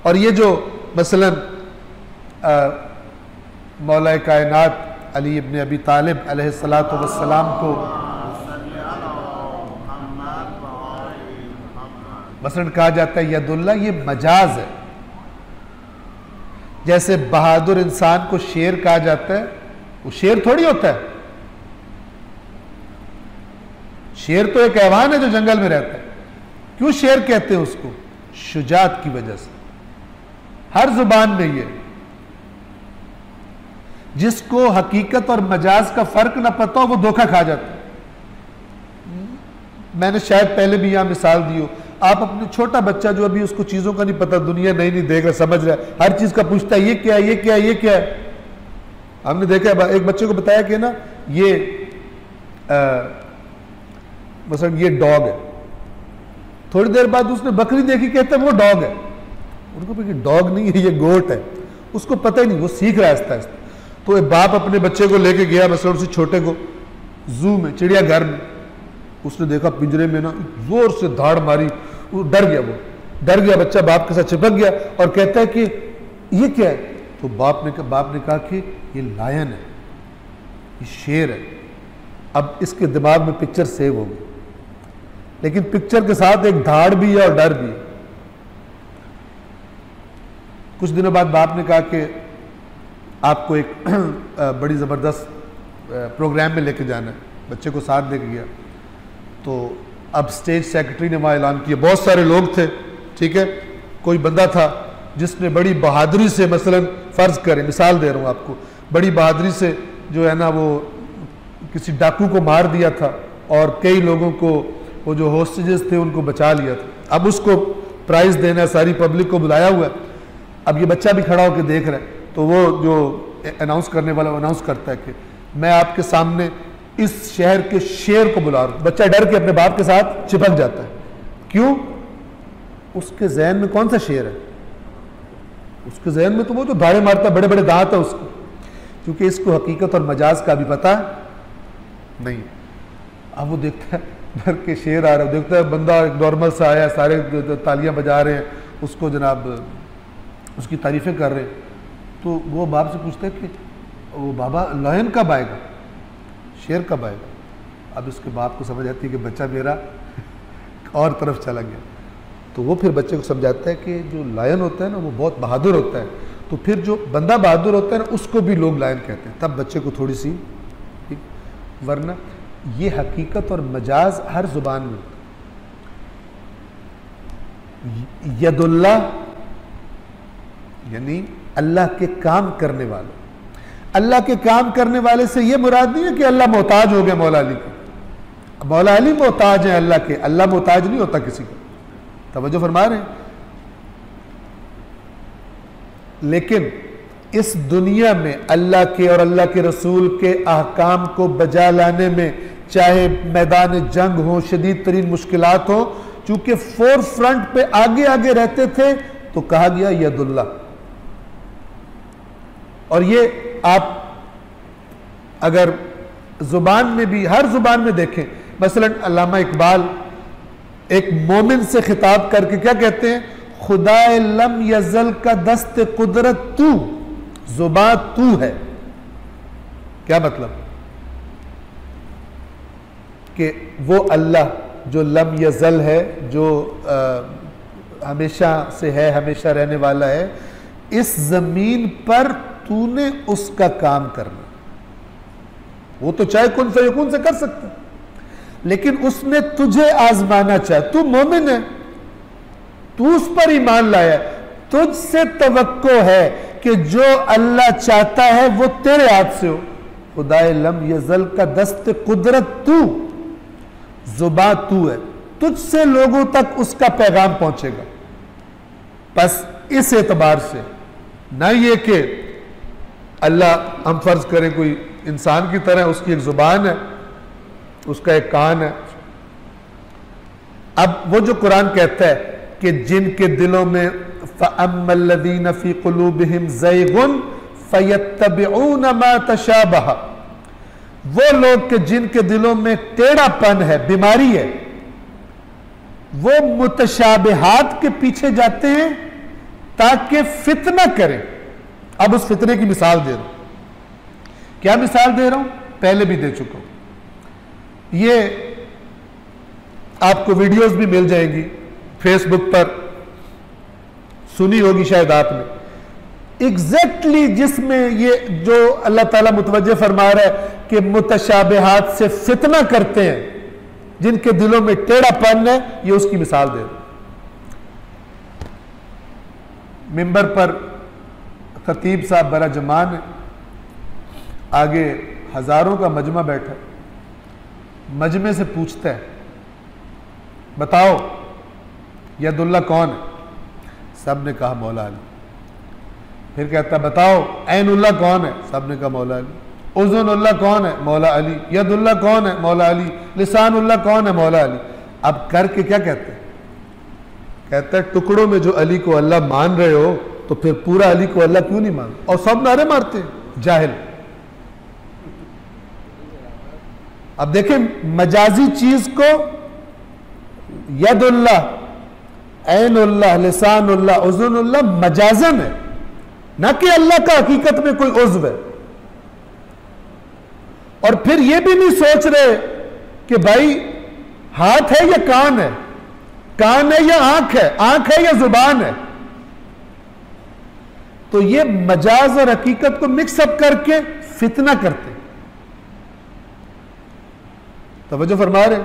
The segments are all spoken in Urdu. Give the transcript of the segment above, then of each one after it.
اور یہ جو مثلا مولا کائنات علی ابن ابی طالب علیہ السلام کو مثلا کہا جاتا ہے ید اللہ، یہ مجاز ہے. جیسے بہادر انسان کو شیر کہا جاتا ہے، وہ شیر تھوڑی ہوتا ہے. شیر تو ایک حیوان ہے جو جنگل میں رہتا ہے. کیوں شیر کہتے ہیں اس کو؟ شجاعت کی وجہ سے. ہر زبان میں یہ جس کو حقیقت اور مجاز کا فرق نہ پتہ ہو وہ دھوکہ کھا جاتا ہے. میں نے شاید پہلے بھی یہاں مثال دی ہو. آپ اپنے چھوٹا بچہ جو ابھی اس کو چیزوں کا نہیں پتہ، دنیا نہیں دیکھ رہا، سمجھ رہا ہے، ہر چیز کا پوچھتا ہے یہ کیا ہے، یہ کیا ہے، یہ کیا ہے. ہم نے دیکھا ہے ایک بچے کو بتایا کہ نا یہ مثلا یہ ڈاگ ہے. تھوڑی دیر بعد اس نے بکری دیکھی، کہتا ہے وہ ڈاگ ہے. ان کو کہ ڈاگ نہیں ہے، یہ گوٹ ہے. اس کو پتہ ہی نہیں، وہ سیکھ رہا ہے آہستہ آہستہ. تو ایک باپ اپنے بچے کو لے کے گیا مثلا اسی چھوٹے کو زو میں، چڑیا گھر میں. اس نے دیکھا پنجرے میں نا زور سے دھاڑ ماری، وہ ڈر گیا بچہ، باپ کے ساتھ چپک گیا اور کہتا ہے کہ یہ کیا ہے؟ تو باپ نے کہا کہ یہ لائن ہے، یہ شیر ہے. اب اس کے دماغ میں پکچر سیو ہو گئی، لیکن پکچر کے ساتھ ایک دھاڑ بھی ہے اور ڈر بھی ہے. کچھ دنوں بعد باپ نے کہا کہ آپ کو ایک بڑی زبردست پروگرام میں لے کے جانا ہے. بچے کو ساتھ لے کے گیا تو اب اسٹیج سیکرٹری نے وہاں اعلان کیا. بہت سارے لوگ تھے، ٹھیک ہے. کوئی بندہ تھا جس نے بڑی بہادری سے، مثلا فرض کریں، مثال دے رہا ہوں آپ کو، بڑی بہادری سے جو ہے نا وہ کسی ڈاکو کو مار دیا تھا اور کئی لوگوں کو، وہ جو ہوسٹیجز تھے ان کو بچا لیا تھا. اب اس کو پرائز دینا ہے، ساری پبلک کو بلایا ہوا ہے. اب یہ بچہ بھی کھڑا ہو کے دیکھ رہا ہے. تو وہ جو اناؤنس کرنے والا اناؤنس کرتا ہے کہ میں آپ کے سامنے اس شہر کے شیر کو بلا رہا ہوں. بچہ ڈر کے اپنے باپ کے ساتھ چپک جاتا ہے. کیوں؟ اس کے ذہن میں کون سا شیر ہے؟ اس کے ذہن میں تو وہ جو دھاڑے مارتا ہے، بڑے بڑے دانت ہے اس کو. کیونکہ اس کو حقیقت اور مجاز کا بھی پتہ نہیں. اب وہ دیکھتا ہے ڈر کے شیر آ رہا ہے، دیکھتا ہے بندہ ایک نارمل سا آیا، سارے تالیاں بجا رہے ہیں، اس کو جناب اس کی تعریفیں کر رہے ہیں. تو وہ باپ سے پوچھتا ہے کہ وہ بابا لائن کب آئے گا، شیر کب آئے گا؟ اب اس کے باپ کو سمجھ آتی ہے کہ بچہ میرا اور طرف چلا گیا. تو وہ پھر بچے کو سمجھاتا ہے کہ جو لائن ہوتا ہے نا وہ بہت بہادر ہوتا ہے. تو پھر جو بندہ بہادر ہوتا ہے نا اس کو بھی لوگ لائن کہتے ہیں. تب بچے کو تھوڑی سی، ورنہ یہ حقیقت اور مجاز ہر زبان میں. ید اللہ یعنی اللہ کے کام کرنے والے. اللہ کے کام کرنے والے سے یہ مراد نہیں ہے کہ اللہ محتاج ہو گیا مولا علی کے. مولا علی محتاج ہیں اللہ کے، اللہ محتاج نہیں ہوتا کسی کا. توجہ فرما رہے ہیں. لیکن اس دنیا میں اللہ کے اور اللہ کے رسول کے احکام کو بجا لانے میں چاہے میدان جنگ ہو، شدید ترین مشکلات ہو، چونکہ فور فرنٹ پہ آگے آگے رہتے تھے تو کہا گیا ید اللہ. اور یہ آپ اگر زبان میں بھی، ہر زبان میں دیکھیں، مثلا علامہ اقبال ایک مومن سے خطاب کر کے کیا کہتے ہیں؟ خدائے لم یزل کا دست قدرت تو، زبان تو ہے. کیا مطلب؟ کہ وہ اللہ جو لم یزل ہے، جو ہمیشہ سے ہے، ہمیشہ رہنے والا ہے، اس زمین پر تو نے اس کا کام کرنا. وہ تو چاہے کن فیکون سے کر سکتا، لیکن اس نے تجھے آزمانا چاہے. تو مومن ہے، تو اس پر ایمان لایا ہے، تجھ سے توقع ہے کہ جو اللہ چاہتا ہے وہ تیرے ہاتھ سے ہو. خدائے لم یزل کا دست قدرت تو، زبان تو ہے، تجھ سے لوگوں تک اس کا پیغام پہنچے گا. بس اس اعتبار سے نہ یہ کہ اللہ ہم فرض کریں کوئی انسان کی طرح، اس کی ایک زبان ہے، اس کا ایک کان ہے. اب وہ جو قرآن کہتا ہے کہ جن کے دلوں میں فَأَمَّا الَّذِينَ فِي قُلُوبِهِمْ زَيْغٌ فَيَتَّبِعُونَ مَا تَشَابَهَ، وہ لوگ کہ جن کے دلوں میں ٹیڑھا پن ہے، بیماری ہے، وہ متشابہات کے پیچھے جاتے ہیں تاکہ فتنہ کریں۔ اب اس فتنے کی مثال دے رہا ہوں۔ کیا مثال دے رہا ہوں؟ پہلے بھی دے چکا ہوں۔ یہ آپ کو ویڈیوز بھی مل جائیں گی فیس بک پر، سنی ہوگی شاید آپ نے، ایگزیکٹلی جس میں یہ جو اللہ تعالیٰ متوجہ فرما رہا ہے کہ متشابہات سے فتنہ کرتے ہیں جن کے دلوں میں ٹیڑھا پن ہے، یہ اس کی مثال دے رہا ہوں۔ ممبر پر خطیب صاحب بڑا جمان ہے، آگے ہزاروں کا مجمع بیٹھا، مجمع سے پوچھتا ہے بتاؤ ید اللہ کون ہے؟ سب نے کہا مولا علی۔ پھر کہتا ہے بتاؤ عین اللہ کون ہے؟ سب نے کہا مولا علی۔ اذن اللہ کون ہے؟ مولا علی۔ ید اللہ کون ہے؟ مولا علی۔ لسان اللہ کون ہے؟ مولا علی۔ اب کر کے کیا کہتے ہیں؟ کہتا ہے ٹکڑوں میں جو علی کو اللہ مان رہے ہو تو پھر پورا علی کو اللہ کیوں نہیں مان؟ اور سب نعرے مارتے ہیں، جاہل۔ اب دیکھیں مجازی چیز کو ید اللہ، عین اللہ، لسان اللہ، اذن اللہ مجازن ہے، نہ کہ اللہ کا حقیقت میں کوئی عضو ہے۔ اور پھر یہ بھی نہیں سوچ رہے کہ بھائی ہاتھ ہے یا کان ہے، کان ہے یا آنکھ ہے، آنکھ ہے یا زبان ہے۔ تو یہ مجاز اور حقیقت کو مکس اپ کر کے فتنہ کرتے ہیں۔ توجہ فرما رہے ہیں؟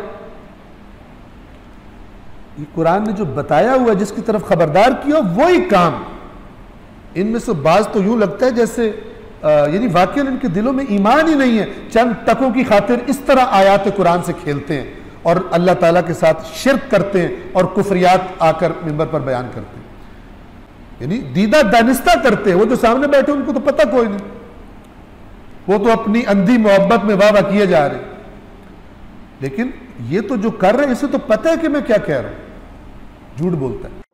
یہ قرآن نے جو بتایا ہوا ہے، جس کی طرف خبردار کیا، وہی کام۔ ان میں سے بعض تو یوں لگتا ہے جیسے یعنی واقعاً ان کے دلوں میں ایمان ہی نہیں ہے، چند ٹکوں کی خاطر اس طرح آیات قرآن سے کھیلتے ہیں اور اللہ تعالیٰ کے ساتھ شرک کرتے ہیں اور کفریات آ کر ممبر پر بیان کرتے ہیں، یعنی دیدہ دانستہ کرتے ہیں۔ وہ جو سامنے بیٹھے ان کو تو پتہ کوئی نہیں، وہ تو اپنی اندھی محبت میں واہ واہ کیے جا رہے ہیں، لیکن یہ تو جو کر رہے ہیں اسے تو پتہ ہے کہ میں کیا کہہ رہا ہوں، جھوٹ بولتا ہے۔